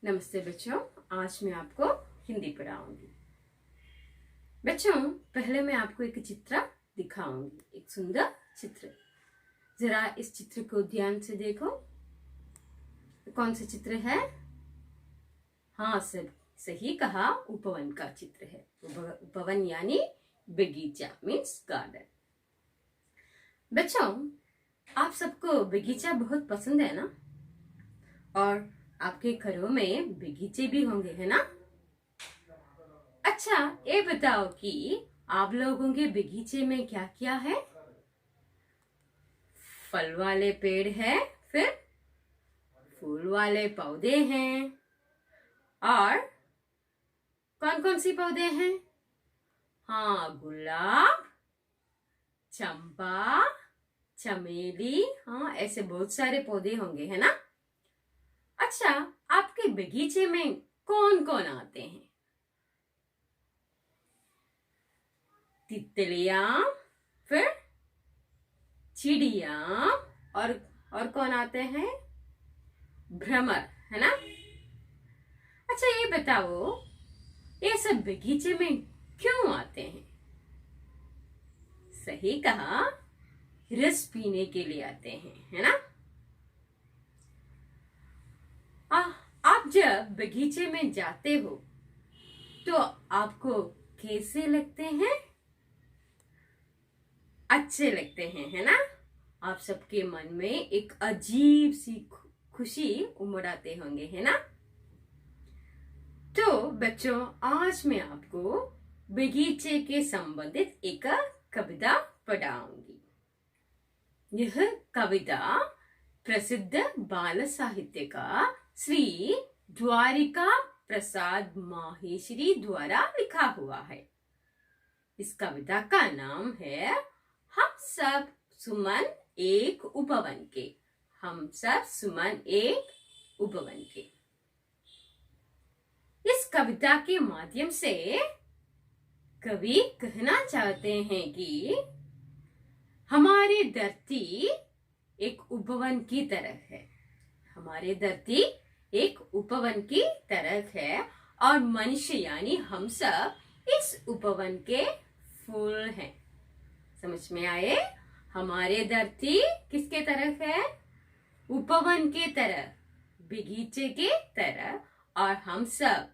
नमस्ते बच्चों, आज मैं आपको हिंदी पढ़ाऊंगी। बच्चों, पहले मैं आपको एक चित्र दिखाऊंगी, एक सुंदर चित्र। जरा इस चित्र को ध्यान से देखो। कौन सा चित्र है? हाँ, सब सही कहा, उपवन का चित्र है। उपवन यानी बगीचा, मीन्स गार्डन। बच्चों, आप सबको बगीचा बहुत पसंद है ना? और आपके घरों में बगीचे भी होंगे, है ना? अच्छा, ये बताओ कि आप लोगों के बगीचे में क्या क्या है? फल वाले पेड़ है, फिर फूल वाले पौधे हैं, और कौन कौन सी पौधे हैं? हाँ, गुलाब, चंपा, चमेली, हाँ ऐसे बहुत सारे पौधे होंगे, है ना? अच्छा, आपके बगीचे में कौन कौन आते हैं? तितलियां, फिर चिड़िया, और कौन आते हैं? भ्रमर, है ना? अच्छा, ये बताओ, ये सब बगीचे में क्यों आते हैं? सही कहा, रस पीने के लिए आते हैं, है ना? आप जब बगीचे में जाते हो तो आपको कैसे लगते हैं? अच्छे लगते हैं, है ना? आप सबके मन में एक अजीब सी खुशी उमड़ आते होंगे, है ना? तो बच्चों, आज मैं आपको बगीचे के संबंधित एक कविता पढ़ाऊंगी। यह कविता प्रसिद्ध बाल साहित्यकार श्री द्वारिका प्रसाद माहेश्वरी द्वारा लिखा हुआ है। इस कविता का नाम है हम सब सुमन एक उपवन के। हम सब सुमन एक उपवन के। इस कविता के माध्यम से कवि कहना चाहते हैं कि हमारी धरती एक उपवन की तरह है। हमारी धरती एक उपवन की तरह है और मनुष्य यानी हम सब इस उपवन के फूल हैं। समझ में आए? हमारे धरती किसके तरह है? उपवन के तरह, बगीचे के तरह, और हम सब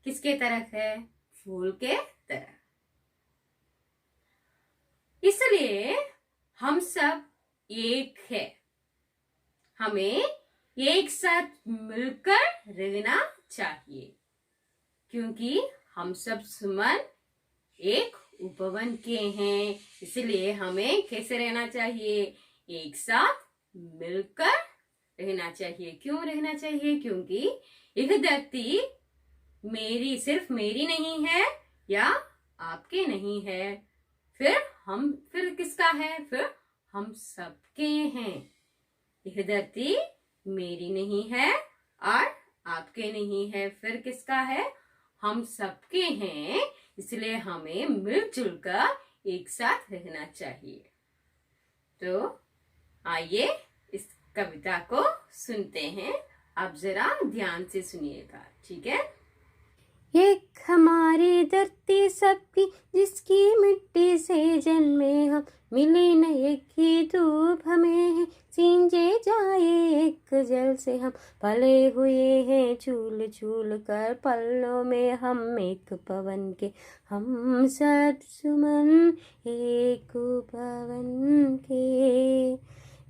किसके तरह है? फूल के तरह। इसलिए हम सब एक है। हमें एक साथ मिलकर रहना चाहिए, क्योंकि हम सब सुमन एक उपवन के हैं। इसलिए हमें कैसे रहना चाहिए? एक साथ मिलकर रहना चाहिए। क्यों रहना चाहिए? क्योंकि यह धरती सिर्फ मेरी नहीं है या आपके नहीं है, फिर किसका है? फिर हम सबके हैं। यह धरती मेरी नहीं है और आपके नहीं है, फिर किसका है? हम सबके हैं। इसलिए हमें मिलजुल कर एक साथ रहना चाहिए। तो आइए इस कविता को सुनते हैं। आप जरा ध्यान से सुनिएगा, ठीक है? एक हमारी धरती सबकी, जिसकी मिट्टी से जन्मे हम, मिले न एक ही धूप हमें है, सींचे जाए एक जल से हम, पले हुए हैं झूल झूल कर पल्लों में हम एक पवन के। हम सब सुमन एक पवन के।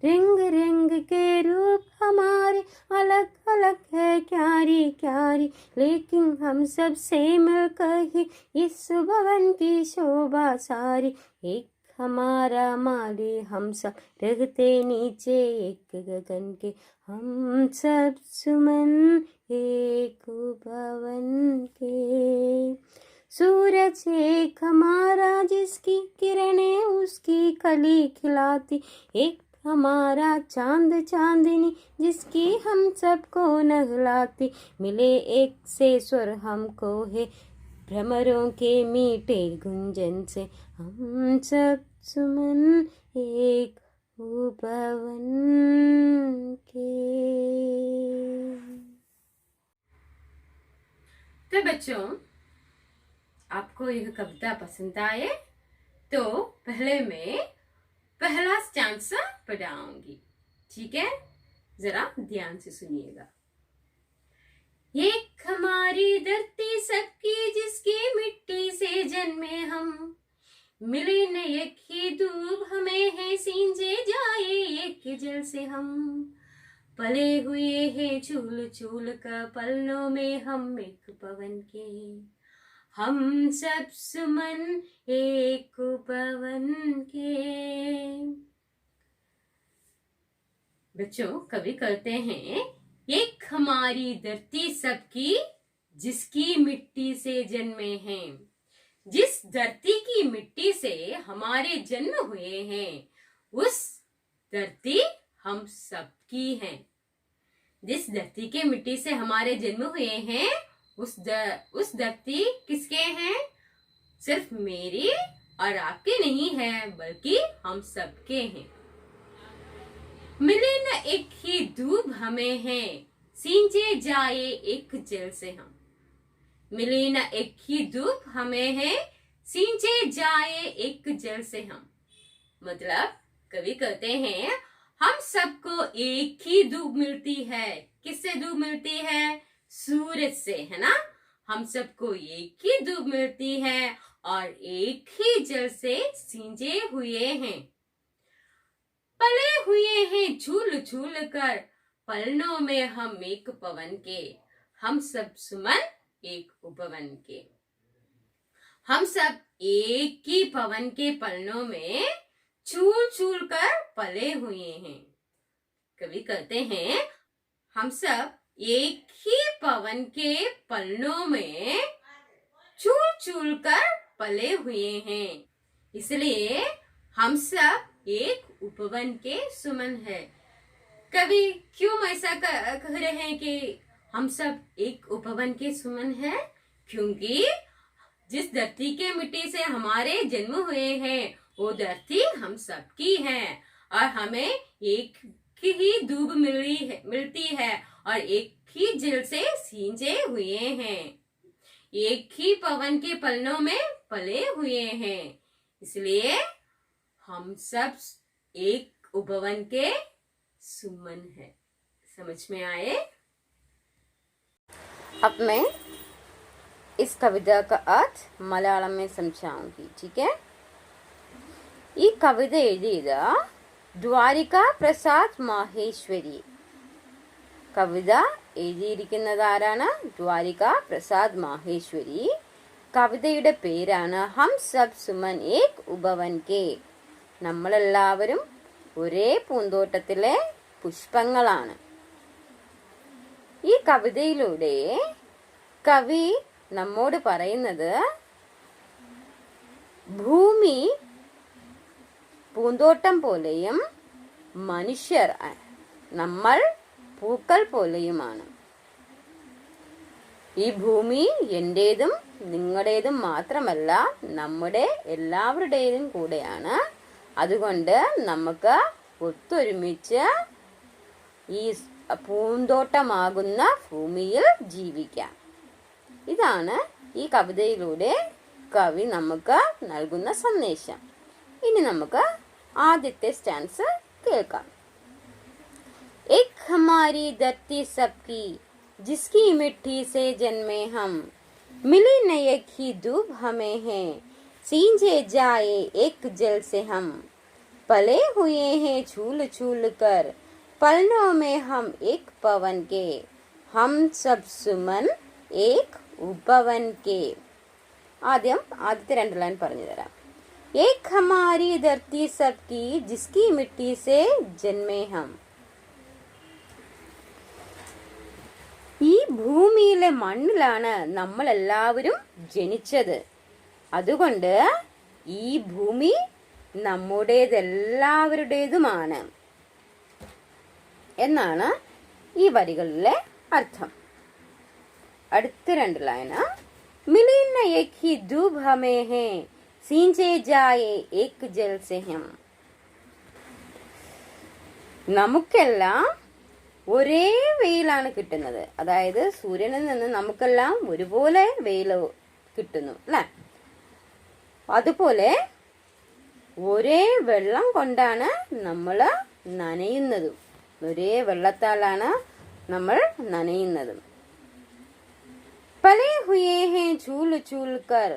रंग रंग के रूप हमारे अलग अलग है क्यारी क्यारी, लेकिन हम सब से मिलकर ही इस भवन की शोभा सारी। एक हमारा माली, हम सब रहते नीचे एक गगन के। हम सब सुमन एक भवन के। सूरज एक हमारा, जिसकी किरणें उसकी कली खिलाती। एक हमारा चांद चांदनी, जिसकी हम सबको नहलाती। मिले एक से स्वर हमको है, भ्रमरों के मीठे गुंजन से। हम सब सुमन एक उपवन के। तो बच्चों, आपको यह कविता पसंद आए तो पहले मैं पहला स्टैंजा पढ़ाऊंगी, ठीक है? जरा ध्यान से सुनिएगा। एक हमारी धरती सबकी जिसकी मिट्टी से जन्मे हम, मिले न एक ही दूब हमें है, सींचे जाए एक जल से हम, पले हुए हैं चूल चूल का पलनों में हम एक पवन के, हम सब सुमन एक पवन के। बच्चों, कवि कहते हैं एक हमारी धरती सबकी जिसकी मिट्टी से जन्मे हैं। जिस धरती की मिट्टी से हमारे जन्म हुए हैं उस धरती हम सबकी है। जिस धरती के मिट्टी से हमारे जन्म हुए हैं उस धरती किसके हैं? सिर्फ मेरी और आपके नहीं है, बल्कि हम सबके हैं। मिले न एक ही धूप हमें है, सींचे जाए एक जल से हम। मिले न एक ही धूप हमें है, सींचे जाए एक जल से हम। मतलब कवि कहते हैं हम सबको एक ही धूप मिलती है। किससे धूप मिलती है? सूरज से, है ना? हम सबको एक ही धूप मिलती है और एक ही जल से सींचे हुए हैं, पले हुए हैं झूल झूल कर पलनों में हम एक पवन के, हम सब सुमन एक उपवन के। हम सब एक ही पवन के पलनों में झूल झूल कर पले हुए हैं। कवि कहते हैं हम सब एक ही पवन के पलनों में झूल झूल कर पले हुए हैं, इसलिए हम सब एक उपवन के सुमन है। कवि क्यों ऐसा कह रहे हैं कि हम सब एक उपवन के सुमन है? क्योंकि जिस धरती के मिट्टी से हमारे जन्म हुए हैं वो धरती हम सबकी है और हमें एक ही धूप मिलती है और एक ही जल से सींचे हुए हैं, एक ही पवन के पलनों में पले हुए हैं, इसलिए हम सब एक उपवन के सुमन है। समझ में आए? अब मैं इस कविता का अर्थ मलयालम में समझाऊंगी, ठीक है? ഈ കവിത എഴുതിയത് ദ്വാരിക പ്രസാദ് മാഹേശ്വരി. കവിത എഴുതിയിരിക്കുന്നത് ആരാണ്? ദ്വാരിക പ്രസാദ് മാഹേശ്വരി. കവിതയുടെ പേരാണ് ഹം സബ് സുമൻ ഏക് ഉപവൻ കെ. നമ്മളെല്ലാവരും ഒരേ പൂന്തോട്ടത്തിലെ പുഷ്പങ്ങളാണ്. ഈ കവിതയിലൂടെ കവി നമ്മോട് പറയുന്നത് ഭൂമി പൂന്തോട്ടം പോലെയും മനുഷ്യർ നമ്മൾ പൂക്കൾ പോലെയുമാണ്. ഈ ഭൂമി എന്റേതും നിങ്ങളുടേതും മാത്രമല്ല, നമ്മുടെ എല്ലാവരുടേതും കൂടെയാണ്. അതുകൊണ്ട് നമുക്ക് ഒത്തൊരുമിച്ച് ഈ പൂന്തോട്ടമാകുന്ന ഭൂമിയിൽ ജീവിക്കാം. ഇതാണ് ഈ കവിതയിലൂടെ കവി നമുക്ക് നൽകുന്ന സന്ദേശം. ഇനി നമുക്ക് ആദ്യത്തെ സ്റ്റാൻസ് കേൾക്കാം. एक हमारी धरती सबकी जिसकी मिट्टी से जन्मे हम, मिली न एक ही धूप हमें है, सींचे जाए एक जल से हम, पले हुए हैं झूल झूल कर पलनों में हम एक पवन के, हम सब सुमन एक उपवन के. ആദ്യത്തെ രണ്ട് ലൈൻ പറഞ്ഞു തരാം. एक हमारी धरती सबकी जिसकी मिट्टी से जन्मे हम. ഈ ഭൂമിയിലെ മണ്ണിലാണ് നമ്മൾ എല്ലാവരും ജനിച്ചത്. അതുകൊണ്ട് ഈ ഭൂമി നമ്മുടേതെല്ലാവരുടേതുമാണ് എന്നാണ് ഈ വരികളിലെ അർത്ഥം. അടുത്ത രണ്ട് ലൈന് मिली न एक ही धूप हमें है, सींचे जाए एक जल से हम. നമുക്കെല്ലാം ഒരേ വെയിലാണ് കിട്ടുന്നത്. അതായത് സൂര്യനിൽ നിന്ന് നമുക്കെല്ലാം ഒരുപോലെ വെയിൽ കിട്ടുന്നു അല്ലെ. അതുപോലെ ഒരേ വെള്ളം കൊണ്ടാണ് നമ്മൾ നനയുന്നതും. ഒരേ വെള്ളത്താലാണ് നമ്മൾ നനയുന്നതും. പലേ ഹുയേ ഹേ ചൂൽ ചൂൽ കർ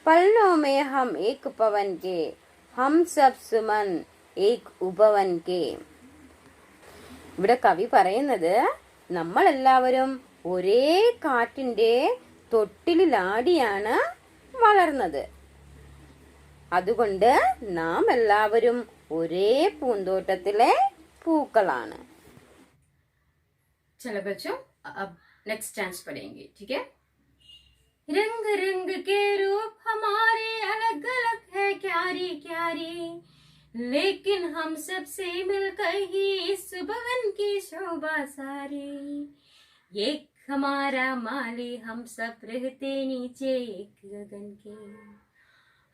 പല്ലോ മേ ഹം ഏക് പവൻ കെ ഹം സബ് സുമൻ ഏക് ഉപവൻ കെ. ഇവിടെ കവി പറയുന്നത് നമ്മളെല്ലാവരും ഒരേ കാറ്റിന്റെ തൊട്ടിലാടിയാണ് വളർന്നത്. അതുകൊണ്ട് നാം എല്ലാവരും ഒരേ പൂന്തോട്ടത്തിലെ പൂക്കളാണ്. चलो बच्चों, अब नेक्स्ट डांस पढ़ेंगे, ठीक है। रंग रंग के रूप हमारे अलग अलग है क्यारी क्यारी, लेकिन हम सबसे मिलकर ही इस भवन की शोभा सारी। एक हमारा माली, हम सब रहते नीचे एक गगन के,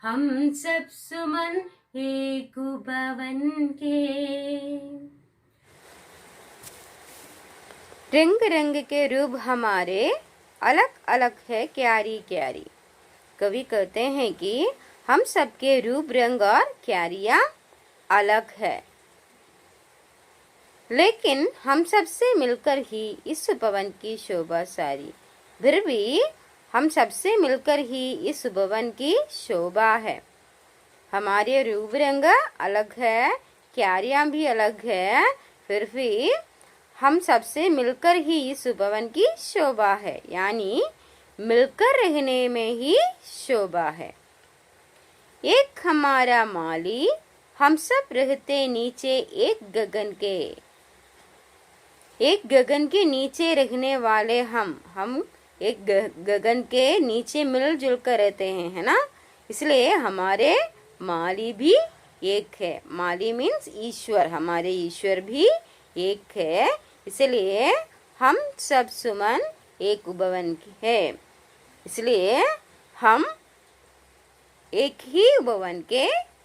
हम सब सुमन एक भवन के। रंग रंग के रूप हमारे अलग अलग है क्यारी क्यारी। कवि कहते हैं कि हम सबके रूप रंग और क्यारियां अलग है, लेकिन हम सबसे मिलकर ही इस भवन की शोभा सारी। फिर भी हम सबसे मिलकर ही इस भवन की शोभा है। हमारे रूप रंग अलग है, क्यारियां भी अलग है, फिर भी हम सबसे मिलकर ही इस भवन की शोभा है, यानी मिलकर रहने में ही शोभा है। एक हमारा माली, हम सब रहते नीचे एक गगन के। एक गगन के नीचे रहने वाले हम एक गगन के नीचे मिलजुल कर रहते हैं, है ना। इसलिए हमारे माली भी एक है। माली मीन्स ईश्वर, हमारे ईश्वर भी एक है। इसलिए हम सब सुमन एक उपवन की है, इसलिए हम एक ही उपवन के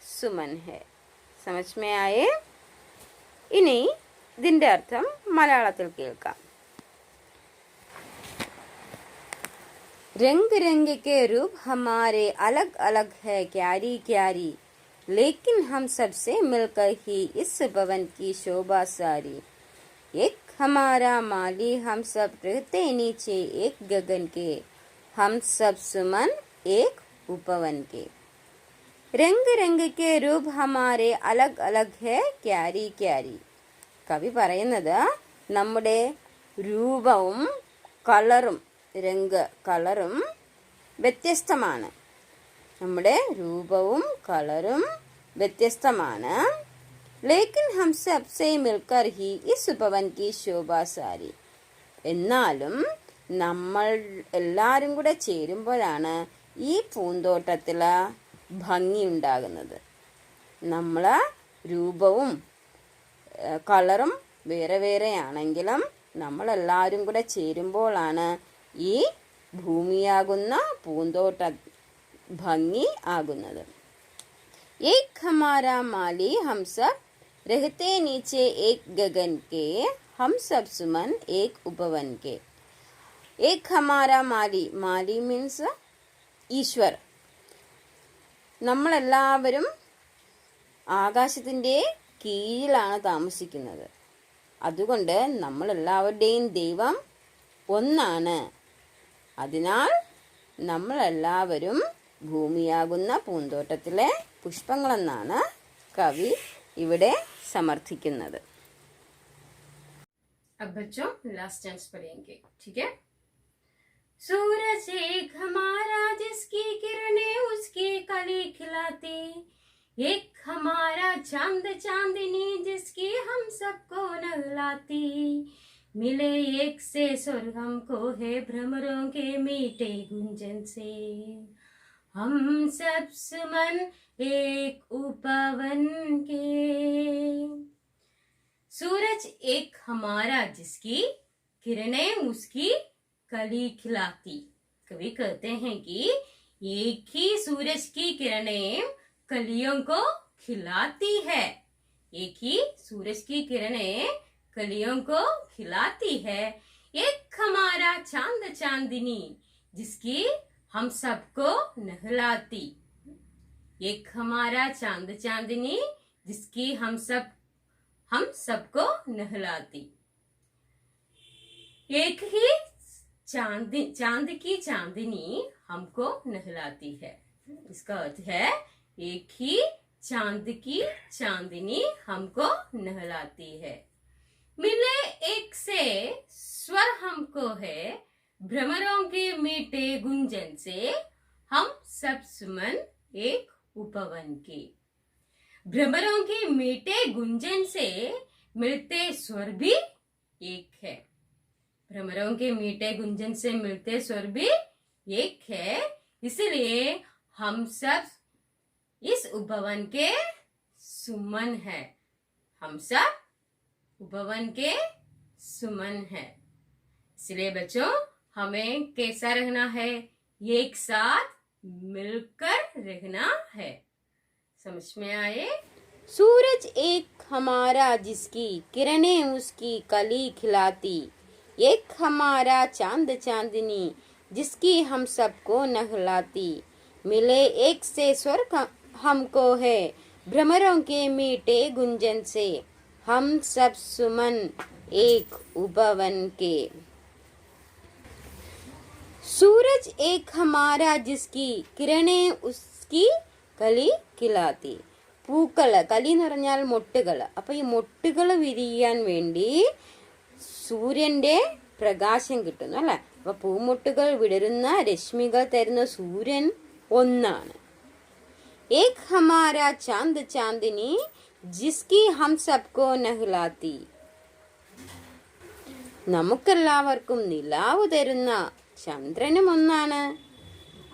सुमन है. समझ में आए? ഇനി ഇതിന്റെ അർത്ഥം മലയാളത്തിൽ കേൾക്കാം. रंग रंग के रूप हमारे अलग अलग है क्यारी क्यारी, लेकिन हम सबसे मिलकर ही इस भवन की शोभा सारी. एक हमारा माली, हम सब रहते नीचे एक गगन के, हम सब सुमन एक उपवन के. रंग रंग के रूप हमारे अलग अलग है क्यारी क्यारी. കവി പറയുന്നത് നമ്മുടെ രൂപവും കളറും കളറും വ്യത്യസ്തമാണ്. നമ്മുടെ രൂപവും കളറും വ്യത്യസ്തമാണ്. लेकिन हम सबसे मिलकर ही इस भवन की शोभा सारी. എന്നാലും നമ്മൾ എല്ലാവരും കൂടെ ചേരുമ്പോഴാണ് ഈ പൂന്തോട്ടത്തിൽ ഭംഗി ഉണ്ടാകുന്നത്. നമ്മളെ രൂപവും കളറും വേറെ വേറെയാണെങ്കിലും നമ്മളെല്ലാവരും കൂടെ ചേരുമ്പോഴാണ് ഈ ഭൂമിയാകുന്ന പൂന്തോട്ട ഭംഗി ആകുന്നത്. एक हमारा माली, हम सब रहते नीचे एक गगन के, हम सब सुमन एक उपवन के. एक हमारा माली, മാലി മീൻസ് ഈശ്വർ. നമ്മളെല്ലാവരും ആകാശത്തിൻ്റെ കീഴിലാണ് താമസിക്കുന്നത്. അതുകൊണ്ട് നമ്മളെല്ലാവരുടെയും ദൈവം ഒന്നാണ്. അതിനാൽ നമ്മളെല്ലാവരും ഭൂമിയാകുന്ന പൂന്തോട്ടത്തിലെ പുഷ്പങ്ങളെന്നാണ് കവി ഇവിടെ സമർത്ഥിക്കുന്നത്. अब बच्चों लास्ट डांस पढ़ेंगे, ठीक है। सूरज एक हमारा, जिसकी किरणें उसकी कली खिलाती, एक हमारा चांद चांदनी, जिसकी हम सबको नहलाती, मिले एक से स्वर्ग हमको है भ्रमरों के मीठे गुंजन से, हम सब सुमन एक उपवन के. सूरज एक हमारा, जिसकी किरणें उसकी कली खिलाती. कवि कहते हैं कि एक ही सूरज की किरणें कलियों को खिलाती है. एक ही सूरज की किरणें कलियों को खिलाती है। एक हमारा चांद चांदनी जिसकी हम सबको नहलाती। एक हमारा चांद चांदनी जिसकी हम सबको नहलाती। एक ही चांद की चांदनी हमको नहलाती है। इसका अर्थ है एक ही चांद की चांदनी हमको नहलाती है। मिले एक से स्वर हमको है, भ्रमरों के मीठे गुंजन से हम सब सुमन एक उपवन के। भ्रमरों के मीठे गुंजन से मिलते स्वर भी एक है। भ्रमरों के मीठे गुंजन से मिलते स्वर भी एक है, इसलिए हम सब इस उपवन के सुमन है। हम सब उपवन के सुमन है। इसलिए बच्चों हमें कैसा रहना है? एक साथ मिलकर रहना है। समझ में आए? सूरज एक हमारा जिसकी किरणें उसकी कली खिलाती। एक हमारा चांद चांदनी जिसकी हम सबको नहलाती। मिले एक से स्वर हमको है, भ्रमरों के मीठे गुंजन से हम सब सुमन एक उपवन के। सूरज एक हमारा जिसकी किरणें उसकी कली खिलाती. പൂക്കള് കലി എന്ന് പറഞ്ഞാൽ മൊട്ടുകൾ. അപ്പൊ ഈ മൊട്ടുകൾ വിരിയാൻ വേണ്ടി സൂര്യന്റെ പ്രകാശം കിട്ടുന്നു അല്ലെ. അപ്പൊ പൂമൊട്ടുകൾ വിടരുന്ന രശ്മികൾ തരുന്ന സൂര്യൻ ഒന്നാണ്. ഏക് ഹമാരാ ചാന്ദ് ചാന്ദിനി ജിസ്കി ഹം സബ്കോ നഹ്ലാത്തി. നമുക്കെല്ലാവർക്കും നിലാവ് തരുന്ന ചന്ദ്രനും ഒന്നാണ്.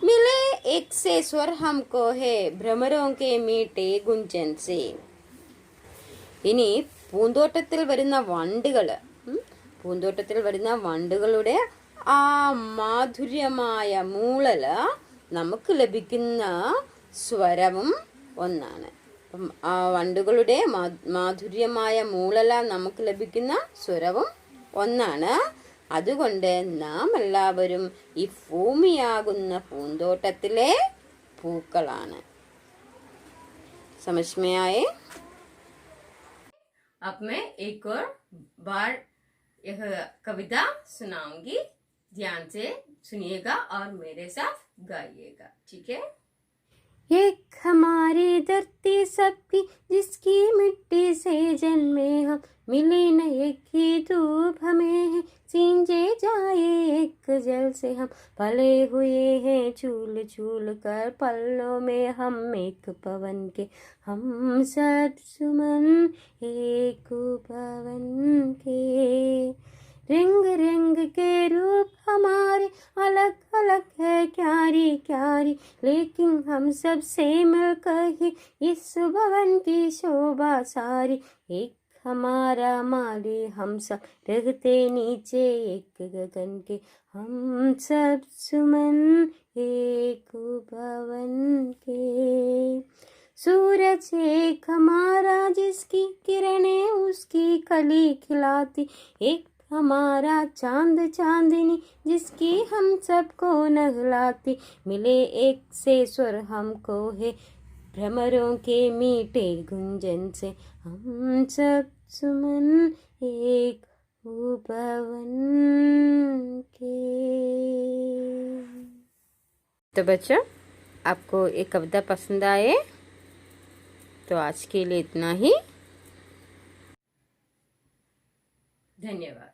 मिले एक से स्वर हमको है ഭ്രമരോं के मीठे गुंजन से. ഇനി പൂന്തോട്ടത്തിൽ വരുന്ന വണ്ടുകളുടെ ആ മാധുര്യമായ മൂളല് നമുക്ക് ലഭിക്കുന്ന സ്വരവും ഒന്നാണ്. ആ വണ്ടുകളുടെ മാധുര്യമായ മൂളല നമുക്ക് ലഭിക്കുന്ന സ്വരവും ഒന്നാണ്. അതുകൊണ്ട് നാം എല്ലാവരും ഈ ഭൂമിയാകുന്ന പൂന്തോട്ടത്തിലെ പൂക്കളാണ്. समझ में आए? अब मैं एक और बार यह कविता सुनाऊंगी. ध्यान से सुनिएगा और मेरे साथ गाइएगा. ठीक है? एक हमारी धरती सबकी जिसकी मिट्टी से जन्मे हम, मिले न एक ही धूप हमें है, सींचे जाए एक जल से हम, पले हुए हैं झूल झूल कर पल्लों में हम एक पवन के. हम सब सुमन एक पवन के. रंग रंग के रूप हमारे अलग अलग है क्यारी क्यारी, लेकिन हम सब से मिलकर ही इस भवन की शोभा सारी. एक हमारा माली हम सब रहते नीचे एक गगन के, हम सब सुमन एक भवन के. सूरज एक हमारा जिसकी किरणें उसकी कली खिलाती. एक हमारा चांद चांदनी जिसकी हम सबको नहलाती. मिले एक से स्वर हमको है भ्रमरों के मीठे गुंजन से, हम सब सुमन एक उपवन के. तो बच्चों आपको ये कविता पसंद आए? तो आज के लिए इतना ही. धन्यवाद.